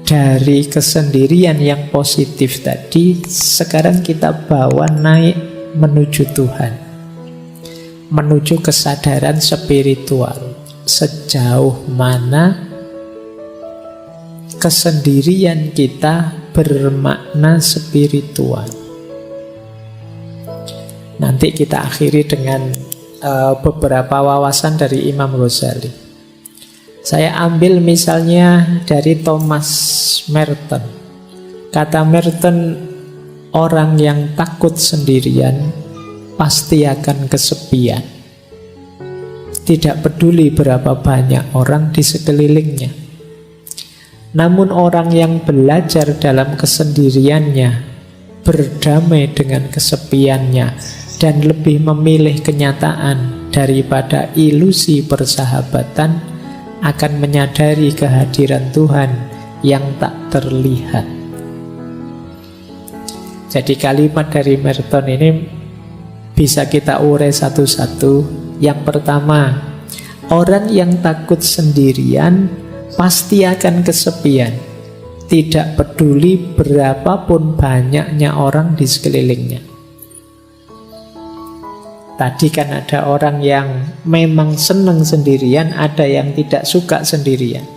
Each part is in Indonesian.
dari kesendirian yang positif tadi, sekarang kita bawa naik menuju Tuhan, menuju kesadaran spiritual. Sejauh mana kesendirian kita bermakna spiritual. Nanti kita akhiri dengan beberapa wawasan dari Imam Ghazali. Saya ambil misalnya dari Thomas Merton. Kata Merton, orang yang takut sendirian pasti akan kesepian. Tidak peduli berapa banyak orang di sekelilingnya. Namun orang yang belajar dalam kesendiriannya, berdamai dengan kesepiannya, dan lebih memilih kenyataan daripada ilusi persahabatan, akan menyadari kehadiran Tuhan yang tak terlihat. Jadi kalimat dari Merton ini bisa kita urai satu-satu. Yang pertama, orang yang takut sendirian pasti akan kesepian, tidak peduli berapapun banyaknya orang di sekelilingnya. Tadi kan ada orang yang memang senang sendirian, ada yang tidak suka sendirian.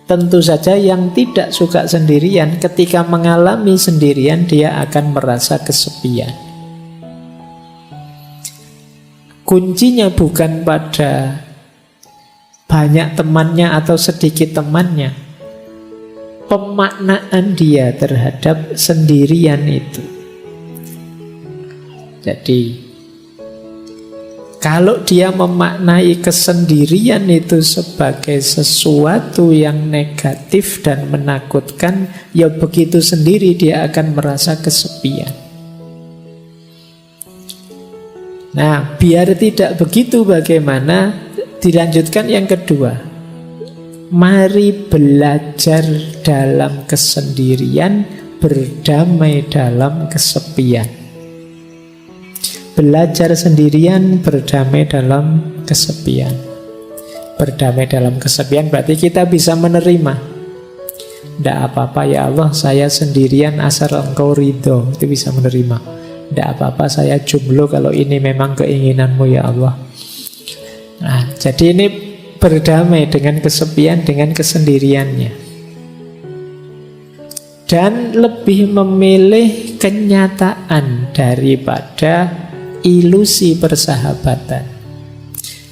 Tentu saja yang tidak suka sendirian ketika mengalami sendirian dia akan merasa kesepian. Kuncinya bukan pada banyak temannya atau sedikit temannya, pemaknaan dia terhadap sendirian itu. Jadi kalau dia memaknai kesendirian itu sebagai sesuatu yang negatif dan menakutkan, ya begitu sendiri dia akan merasa kesepian. Nah, biar tidak begitu bagaimana? Dilanjutkan yang kedua. Mari belajar dalam kesendirian, berdamai dalam kesepian. Belajar sendirian, berdamai dalam kesepian. Berdamai dalam kesepian berarti kita bisa menerima. Tidak apa-apa ya Allah, saya sendirian asal Engkau ridho. Itu bisa menerima. Tidak apa-apa saya jomblo kalau ini memang keinginanmu ya Allah. Nah, jadi ini berdamai dengan kesepian, dengan kesendiriannya. Dan lebih memilih kenyataan daripada ilusi persahabatan.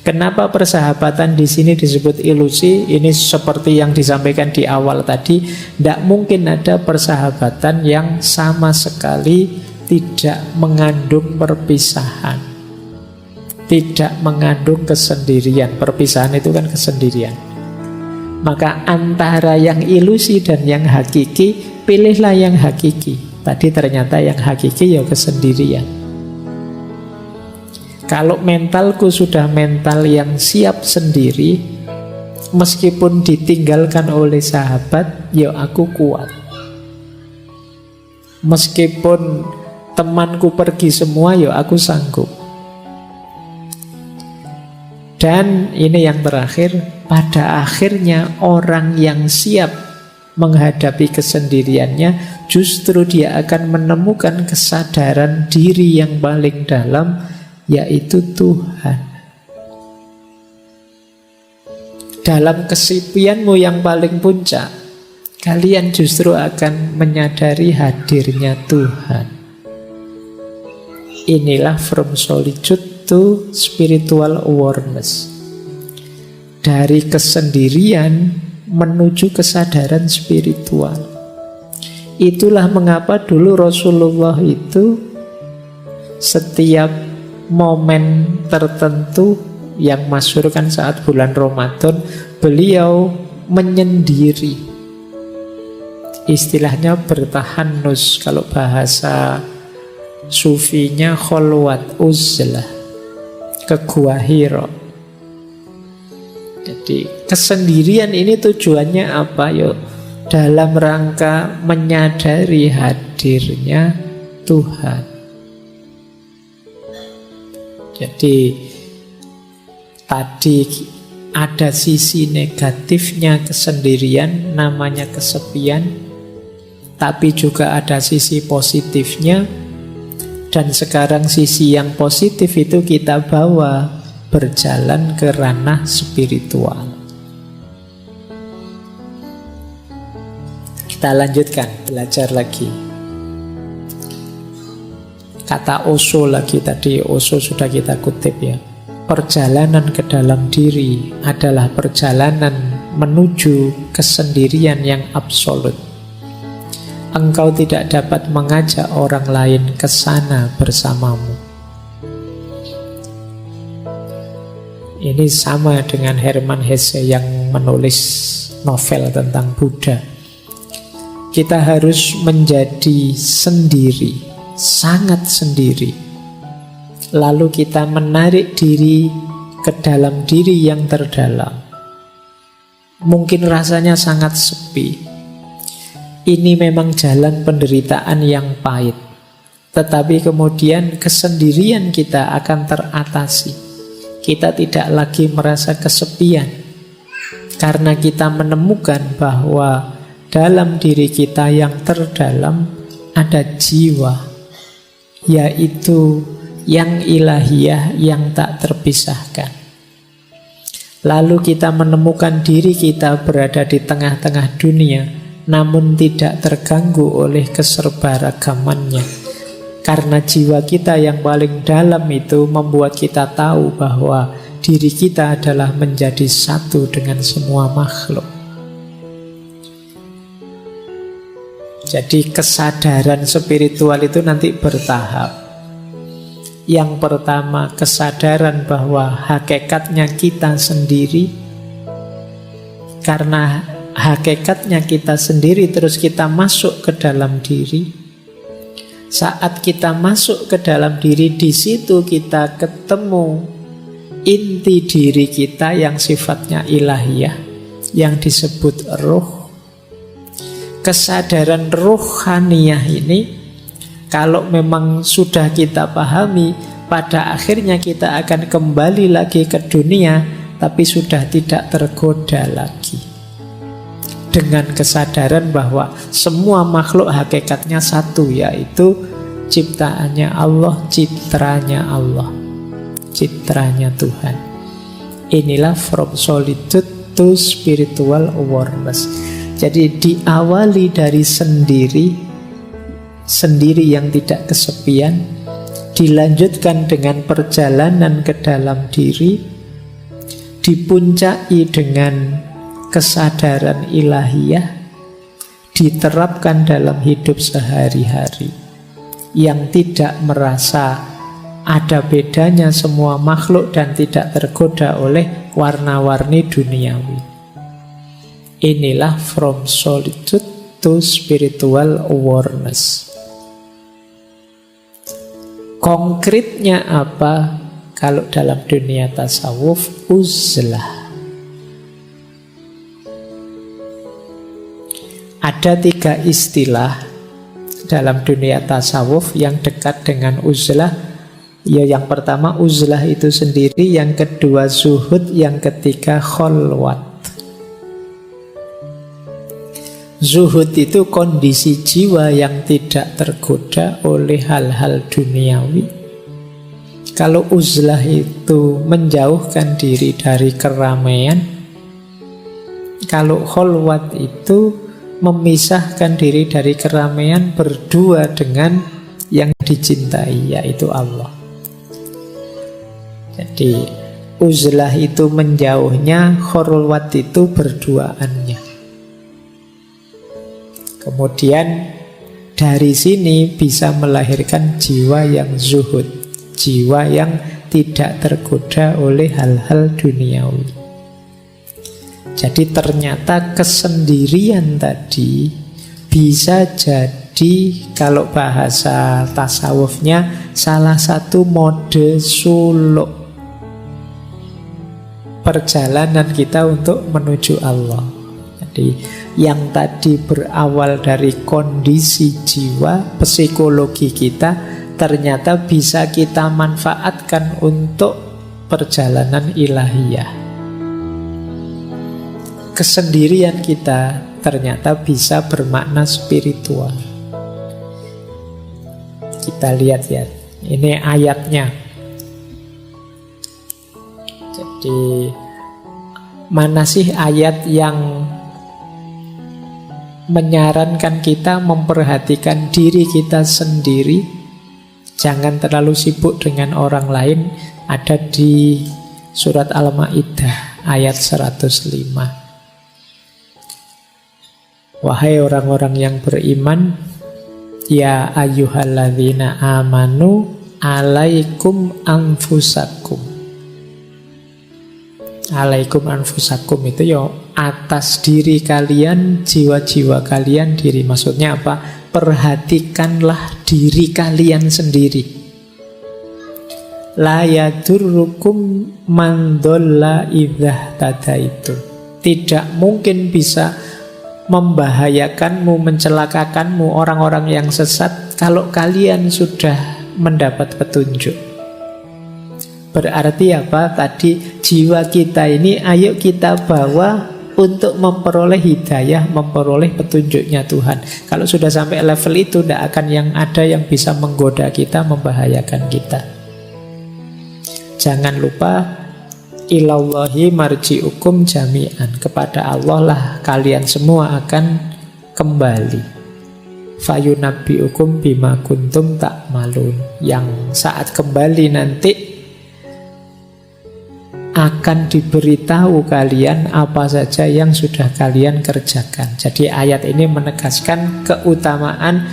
Kenapa persahabatan di sini disebut ilusi? Ini seperti yang disampaikan di awal tadi, tidak mungkin ada persahabatan yang sama sekali tidak mengandung perpisahan, tidak mengandung kesendirian. Perpisahan itu kan kesendirian. Maka antara yang ilusi dan yang hakiki, pilihlah yang hakiki. Tadi ternyata yang hakiki ya kesendirian. Kalau mentalku sudah mental yang siap sendiri, meskipun ditinggalkan oleh sahabat, ya aku kuat. Meskipun temanku pergi semua, ya aku sanggup. Dan ini yang terakhir, pada akhirnya orang yang siap menghadapi kesendiriannya, justru dia akan menemukan kesadaran diri yang paling dalam, yaitu Tuhan. Dalam kesepianmu yang paling puncak, kalian justru akan menyadari hadirnya Tuhan. Inilah from solitude to spiritual awareness. Dari kesendirian menuju kesadaran spiritual. Itulah mengapa dulu Rasulullah itu setiap momen tertentu yang masyhur kan saat bulan Ramadan, beliau menyendiri. Istilahnya bertahanus, kalau bahasa sufinya kholwat uzlah, ke Gua Hira. Jadi kesendirian ini tujuannya apa? Yuk, dalam rangka menyadari hadirnya Tuhan. Jadi tadi Ada sisi negatifnya kesendirian, namanya kesepian, tapi juga ada sisi positifnya. Dan sekarang sisi yang positif itu kita bawa berjalan ke ranah spiritual. Kita lanjutkan, belajar lagi. Kata Osho lagi tadi, Osho sudah kita kutip ya. Perjalanan ke dalam diri adalah perjalanan menuju kesendirian yang absolut. Engkau tidak dapat mengajak orang lain ke sana bersamamu. Ini sama dengan Hermann Hesse yang menulis novel tentang Buddha. Kita harus menjadi sendiri, sangat sendiri. Lalu kita menarik diri ke dalam diri yang terdalam. Mungkin rasanya sangat sepi. Ini memang jalan penderitaan yang pahit. Tetapi kemudian kesendirian kita akan teratasi. Kita tidak lagi merasa kesepian. Karena kita menemukan bahwa dalam diri kita yang terdalam ada jiwa, yaitu yang ilahiyah yang tak terpisahkan. Lalu kita menemukan diri kita berada di tengah-tengah dunia, namun tidak terganggu oleh keserbaragamannya. Karena jiwa kita yang paling dalam itu membuat kita tahu bahwa diri kita adalah menjadi satu dengan semua makhluk. Jadi kesadaran spiritual itu nanti bertahap. Yang pertama, kesadaran bahwa hakikatnya kita sendiri. Karena hakikatnya kita sendiri, terus kita masuk ke dalam diri. Saat kita masuk ke dalam diri, di situ kita ketemu inti diri kita yang sifatnya ilahiyah, yang disebut ruh. Kesadaran ruhaniyah ini, kalau memang sudah kita pahami, pada akhirnya kita akan kembali lagi ke dunia, tapi sudah tidak tergoda lagi. Dengan kesadaran bahwa semua makhluk hakikatnya satu, yaitu ciptaannya Allah, citranya Allah, citranya Tuhan. Inilah from solitude to spiritual awareness. Jadi diawali dari sendiri yang tidak kesepian, dilanjutkan dengan perjalanan ke dalam diri, dipuncai dengan kesadaran ilahiyah, diterapkan dalam hidup sehari-hari, yang tidak merasa ada bedanya semua makhluk dan tidak tergoda oleh warna-warni duniawi. Inilah from solitude to spiritual awareness. Konkretnya apa? Kalau dalam dunia tasawuf, uzlah. Ada 3 istilah dalam dunia tasawuf yang dekat dengan uzlah. Ya, yang pertama uzlah itu sendiri, yang kedua zuhud, yang ketiga kholwat. Zuhud itu kondisi jiwa yang tidak tergoda oleh hal-hal duniawi. Kalau uzlah itu menjauhkan diri dari keramaian. Kalau kholwat itu memisahkan diri dari keramaian, berdua dengan yang dicintai, yaitu Allah. Jadi uzlah itu menjauhnya, kholwat itu berduaannya. Kemudian dari sini bisa melahirkan jiwa yang zuhud, jiwa yang tidak tergoda oleh hal-hal duniawi. Jadi ternyata kesendirian tadi bisa jadi, kalau bahasa tasawufnya, salah satu mode suluk perjalanan kita untuk menuju Allah. Jadi yang tadi berawal dari kondisi jiwa, psikologi kita, ternyata bisa kita manfaatkan untuk perjalanan ilahiyah. kesendirian kita ternyata bisa bermakna spiritual. Kita lihat ya, ini ayatnya. Jadi mana sih ayat yang menyarankan kita memperhatikan diri kita sendiri, jangan terlalu sibuk dengan orang lain? Ada di surat Al-Maidah ayat 105. Wahai orang-orang yang beriman, ya ayyuhalladzina amanu alaikum anfusakum. Alaikum anfusakum itu ya atas diri kalian, jiwa-jiwa kalian diri. Maksudnya apa? Perhatikanlah diri kalian sendiri. La yadurrukum man dhalla idza tadaitum. Tidak mungkin bisa membahayakanmu, mencelakakanmu orang-orang yang sesat kalau kalian sudah mendapat petunjuk. Berarti apa? Tadi jiwa kita ini ayo kita bawa untuk memperoleh hidayah, memperoleh petunjuknya Tuhan. Kalau sudah sampai level itu, tidak akan yang ada yang bisa menggoda kita, membahayakan kita. Jangan lupa, ilallahi marji'ukum jami'an. Kepada Allah lah kalian semua akan kembali. Fayunabbi'ukum bima kuntum ta'malun. Yang saat kembali nanti akan diberitahu kalian apa saja yang sudah kalian kerjakan. Jadi ayat ini menegaskan keutamaan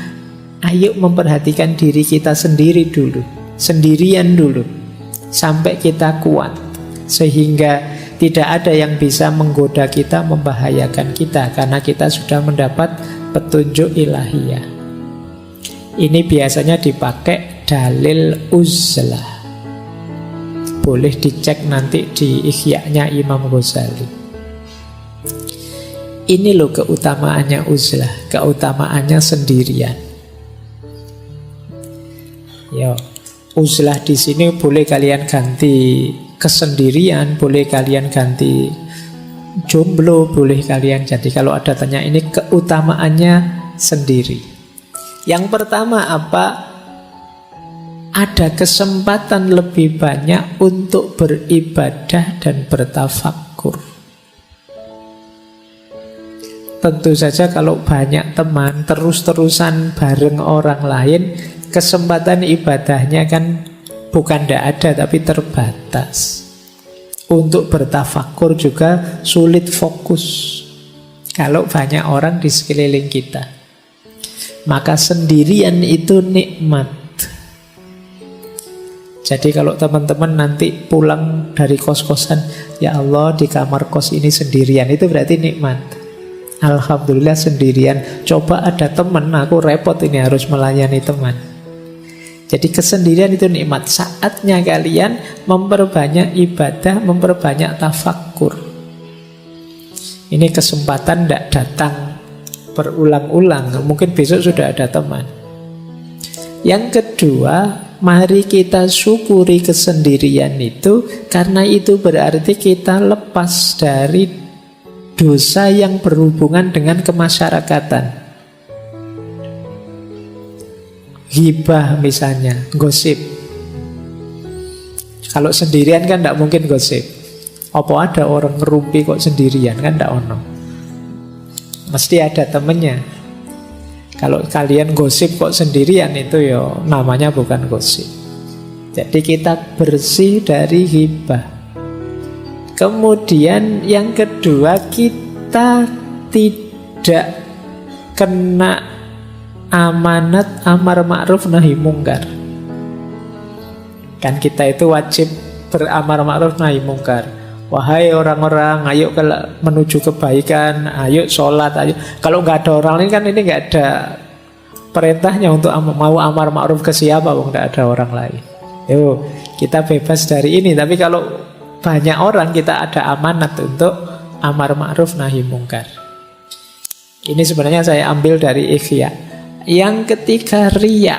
ayo memperhatikan diri kita sendiri dulu, sendirian dulu, sampai kita kuat, sehingga tidak ada yang bisa menggoda kita, membahayakan kita, karena kita sudah mendapat petunjuk ilahiyah. Ini biasanya dipakai dalil uzlah. Boleh dicek nanti di Ihya-nya Imam Ghazali. Ini loh keutamaannya uzlah, keutamaannya sendirian. Yo, uzlah di sini boleh kalian ganti kesendirian, boleh kalian ganti jomblo, boleh kalian. Jadi kalau ada tanya ini keutamaannya sendiri. Yang pertama apa? Ada kesempatan lebih banyak untuk beribadah dan bertafakkur. Tentu saja kalau banyak teman terus-terusan bareng orang lain, kesempatan ibadahnya kan bukan tidak ada tapi terbatas. Untuk bertafakkur juga sulit fokus kalau banyak orang di sekeliling kita. Maka sendirian itu nikmat. Jadi kalau teman-teman nanti pulang dari kos-kosan, ya Allah di kamar kos ini sendirian, itu berarti nikmat. Alhamdulillah sendirian. Coba ada teman, aku repot ini harus melayani teman. Jadi kesendirian itu nikmat. Saatnya kalian memperbanyak ibadah, memperbanyak tafakkur. Ini kesempatan tidak datang berulang-ulang. Mungkin besok sudah ada teman. Yang kedua, mari kita syukuri kesendirian itu, karena itu berarti kita lepas dari dosa yang berhubungan dengan kemasyarakatan. Ghibah misalnya, gosip. Kalau sendirian kan tidak mungkin gosip. Apa ada orang ngerumpi kok sendirian, kan tidak ono. Mesti ada temennya. Kalau kalian gosip kok sendirian, itu ya namanya bukan gosip. Jadi kita bersih dari ghibah. Kemudian yang kedua, kita tidak kena amanat amar ma'ruf nahi mungkar. Kan kita itu wajib beramar ma'ruf nahi mungkar. Wahai orang-orang, ayo menuju kebaikan, ayo sholat, ayo. Kalau nggak ada orang lain kan ini nggak ada perintahnya untuk mau amar ma'ruf ke siapa, nggak ada orang lain. Yo, kita bebas dari ini. Tapi kalau banyak orang, kita ada amanat untuk amar ma'ruf nahi mungkar. Ini sebenarnya saya ambil dari Ihya. Yang ketiga, riya.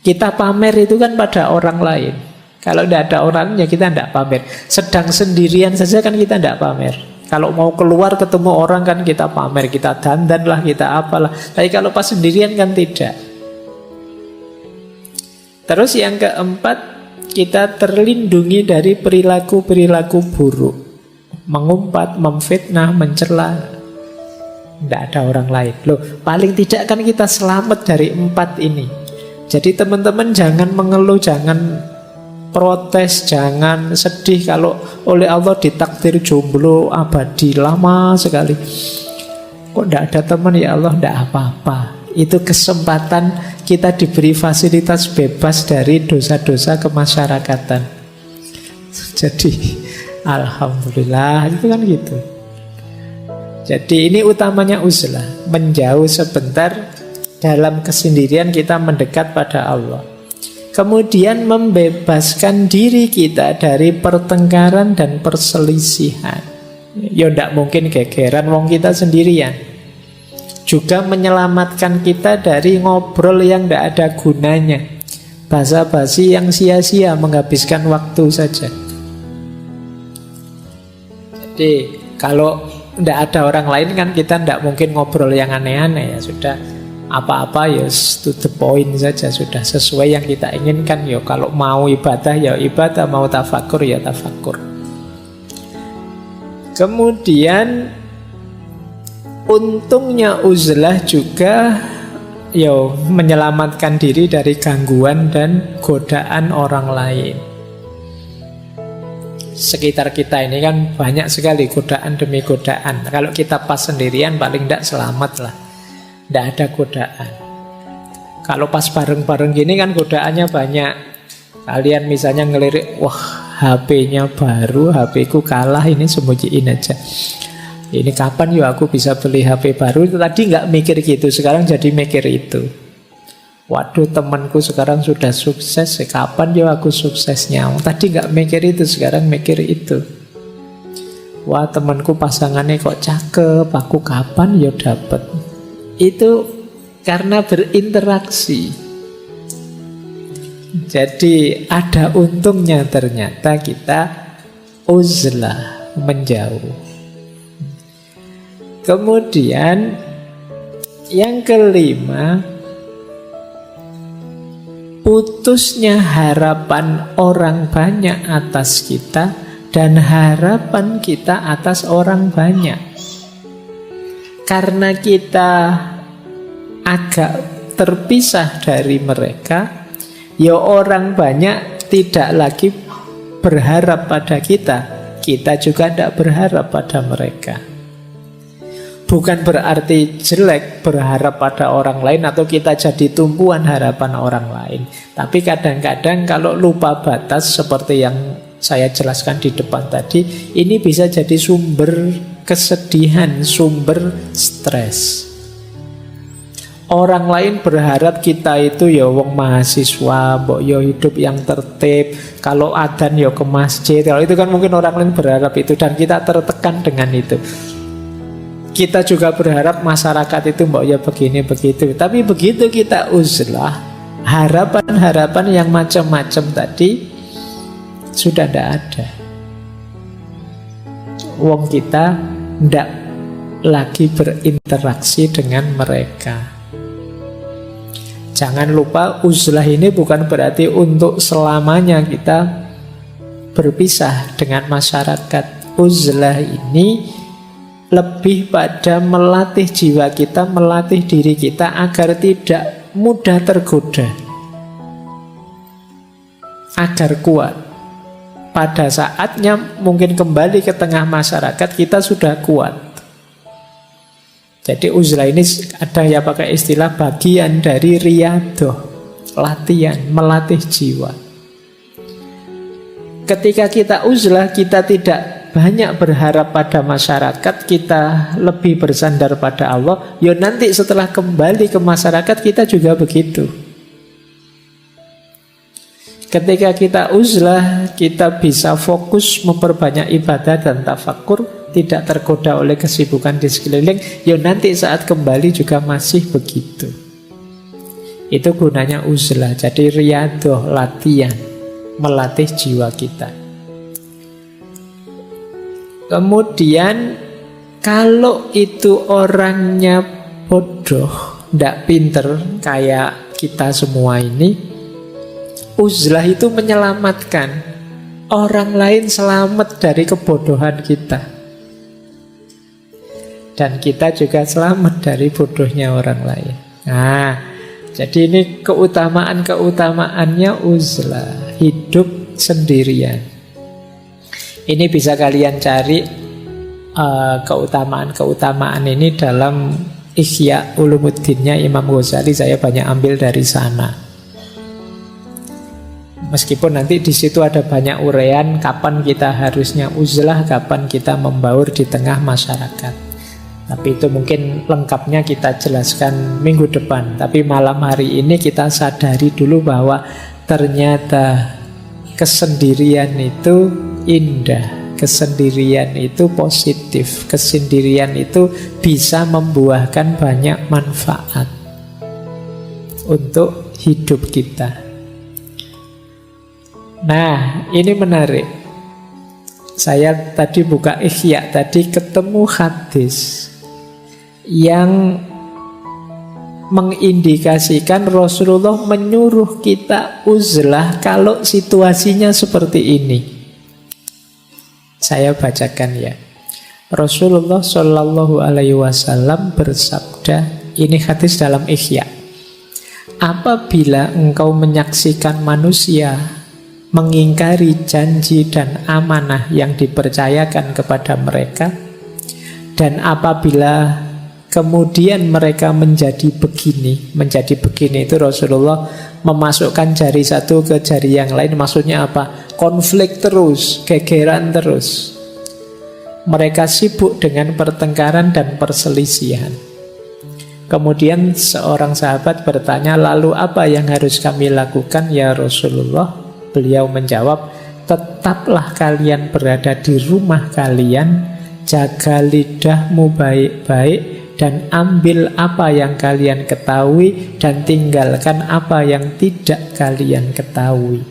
Kita pamer itu kan pada orang lain. Kalau tidak ada orangnya kita tidak pamer. Sedang sendirian saja kan kita tidak pamer. Kalau mau keluar ketemu orang kan kita pamer, kita dandan lah, kita apalah. Tapi kalau pas sendirian kan tidak. Terus yang keempat, kita terlindungi dari perilaku-perilaku buruk. Mengumpat, memfitnah, mencela. Tidak ada orang lain. Loh, paling tidak kan kita selamat dari 4 ini. Jadi teman-teman jangan mengeluh, jangan protes, jangan sedih kalau oleh Allah ditakdir jomblo abadi lama sekali. Kok tidak ada teman ya Allah? Tidak apa-apa. Itu kesempatan kita diberi fasilitas bebas dari dosa-dosa kemasyarakatan. Jadi alhamdulillah, itu kan gitu. Jadi ini utamanya uzlah, menjauh sebentar dalam kesendirian kita mendekat pada Allah. Kemudian membebaskan diri kita dari pertengkaran dan perselisihan. Ya tidak mungkin gegeran wong kita sendirian. Juga menyelamatkan kita dari ngobrol yang tidak ada gunanya, basa-basi yang sia-sia, menghabiskan waktu saja. Jadi kalau tidak ada orang lain kan kita tidak mungkin ngobrol yang aneh-aneh ya. Sudah apa-apa ya to the point saja, sudah sesuai yang kita inginkan. Ya kalau mau ibadah ya ibadah, mau tafakur ya tafakur. Kemudian untungnya uzlah juga ya menyelamatkan diri dari gangguan dan godaan orang lain. Sekitar kita ini kan banyak sekali godaan demi godaan. Kalau kita pas sendirian paling tidak selamat lah, tidak ada godaan. Kalau pas bareng-bareng gini kan godaannya banyak. Kalian misalnya ngelirik, wah HP-nya baru, HP-ku kalah, ini sembunyiin aja. Ini kapan ya aku bisa beli HP baru? Tadi nggak mikir gitu, sekarang jadi mikir itu. Waduh, temanku sekarang sudah sukses, kapan ya aku suksesnya? Tadi nggak mikir itu, sekarang mikir itu. Wah, temanku pasangannya kok cakep, aku kapan ya dapat? Itu karena berinteraksi. Jadi ada untungnya ternyata kita uzlah, menjauh. Kemudian yang kelima, putusnya harapan orang banyak atas kita dan harapan kita atas orang banyak. Karena kita agak terpisah dari mereka, ya orang banyak tidak lagi berharap pada kita, kita juga tidak berharap pada mereka. Bukan berarti jelek berharap pada orang lain atau kita jadi tumpuan harapan orang lain. Tapi kadang-kadang kalau lupa batas seperti yang saya jelaskan di depan tadi, ini bisa jadi sumber kesedihan, sumber stres. Orang lain berharap kita itu ya wong mahasiswa, mbok yo hidup yang tertib, kalau adzan yo ke masjid. Kalau itu kan mungkin orang lain berharap itu dan kita tertekan dengan itu. Kita juga berharap masyarakat itu mbok ya begini begitu. Tapi begitu kita uzlah, harapan-harapan yang macam-macam tadi sudah tidak ada. Wong kita tidak lagi berinteraksi dengan mereka. Jangan lupa uzlah ini bukan berarti untuk selamanya kita berpisah dengan masyarakat. Uzlah ini lebih pada melatih jiwa kita, melatih diri kita agar tidak mudah tergoda, agar kuat. Pada saatnya mungkin kembali ke tengah masyarakat kita sudah kuat. Jadi uzlah ini ada yang pakai istilah bagian dari riyadoh, latihan, melatih jiwa. Ketika kita uzlah, kita tidak banyak berharap pada masyarakat, kita lebih bersandar pada Allah. Ya nanti setelah kembali ke masyarakat kita juga begitu. Ketika kita uzlah, kita bisa fokus memperbanyak ibadah dan tafakur, tidak tergoda oleh kesibukan di sekeliling. Ya nanti saat kembali juga masih begitu. Itu gunanya uzlah. Jadi riyadoh, latihan, melatih jiwa kita. Kemudian kalau itu orangnya bodoh, tidak pinter kayak kita semua ini, uzlah itu menyelamatkan orang lain selamat dari kebodohan kita. Dan kita juga selamat dari bodohnya orang lain. Nah, jadi ini keutamaan-keutamaannya uzlah, hidup sendirian. Ini bisa kalian cari keutamaan-keutamaan ini dalam Ihya Ulumuddinnya Imam Ghazali. Saya banyak ambil dari sana. Meskipun nanti di situ ada banyak uraian kapan kita harusnya uzlah, kapan kita membaur di tengah masyarakat. Tapi itu mungkin lengkapnya kita jelaskan minggu depan. Tapi malam hari ini kita sadari dulu bahwa ternyata kesendirian itu indah, kesendirian itu positif, kesendirian itu bisa membuahkan banyak manfaat untuk hidup kita. Nah, ini menarik. Saya tadi buka Ihya, tadi ketemu hadis yang mengindikasikan Rasulullah menyuruh kita uzlah kalau situasinya seperti ini. Saya bacakan ya. Rasulullah Shallallahu Alaihi Wasallam bersabda, ini hadis dalam Ihya. Apabila engkau menyaksikan manusia mengingkari janji dan amanah yang dipercayakan kepada mereka, dan apabila kemudian mereka menjadi begini itu Rasulullah memasukkan jari satu ke jari yang lain. Maksudnya apa? Konflik terus, gegeran terus. Mereka sibuk dengan pertengkaran dan perselisihan. Kemudian seorang sahabat bertanya, lalu apa yang harus kami lakukan ya Rasulullah? Beliau menjawab, tetaplah kalian berada di rumah kalian, jaga lidahmu baik-baik, dan ambil apa yang kalian ketahui dan tinggalkan apa yang tidak kalian ketahui.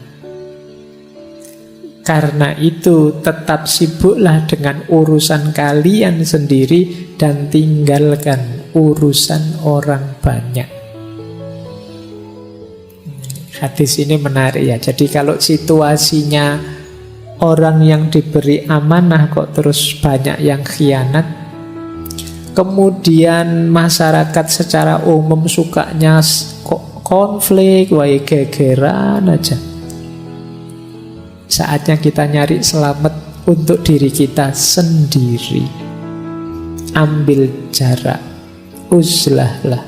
Karena itu tetap sibuklah dengan urusan kalian sendiri dan tinggalkan urusan orang banyak. Hadis ini menarik ya. Jadi kalau situasinya orang yang diberi amanah kok terus banyak yang khianat, kemudian masyarakat secara umum sukanya konflik, gegeran aja. Saatnya kita nyari selamat untuk diri kita sendiri. Ambil jarak, uzlahlah.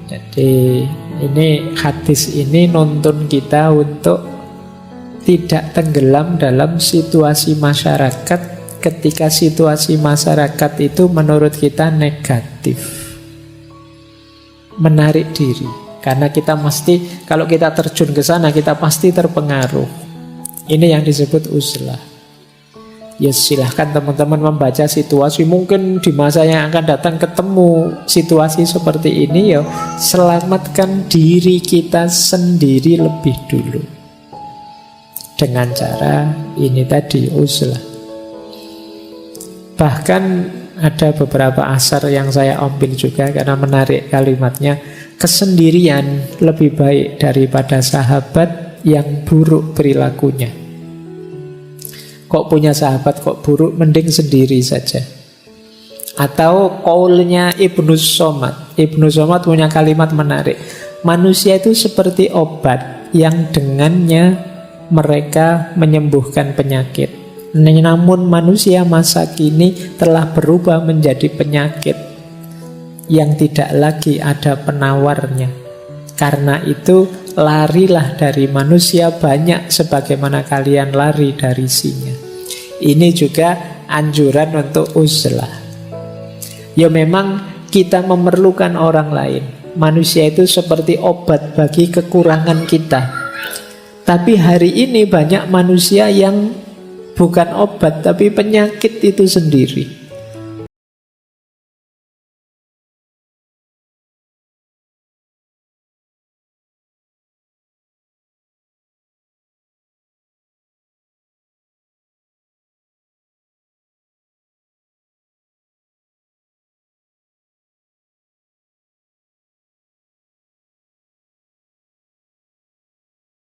Jadi ini hadis ini nuntun kita untuk tidak tenggelam dalam situasi masyarakat ketika situasi masyarakat itu menurut kita negatif. Menarik diri. Karena kita mesti, kalau kita terjun ke sana, kita pasti terpengaruh. Ini yang disebut uzlah. Ya silahkan teman-teman membaca situasi. Mungkin di masa yang akan datang ketemu situasi seperti ini, ya selamatkan diri kita sendiri lebih dulu. Dengan cara ini tadi, uzlah. Bahkan ada beberapa asar yang saya ambil juga karena menarik kalimatnya. Kesendirian lebih baik daripada sahabat yang buruk perilakunya. Kok punya sahabat kok buruk, mending sendiri saja. Atau qaulnya Ibnu Somad. Ibnu Somad punya kalimat menarik. Manusia itu seperti obat yang dengannya mereka menyembuhkan penyakit. Namun manusia masa kini telah berubah menjadi penyakit yang tidak lagi ada penawarnya. Karena itu larilah dari manusia banyak sebagaimana kalian lari dari singa. Ini juga anjuran untuk uzlah. Ya memang kita memerlukan orang lain. Manusia itu seperti obat bagi kekurangan kita. Tapi hari ini banyak manusia yang bukan obat tapi penyakit itu sendiri.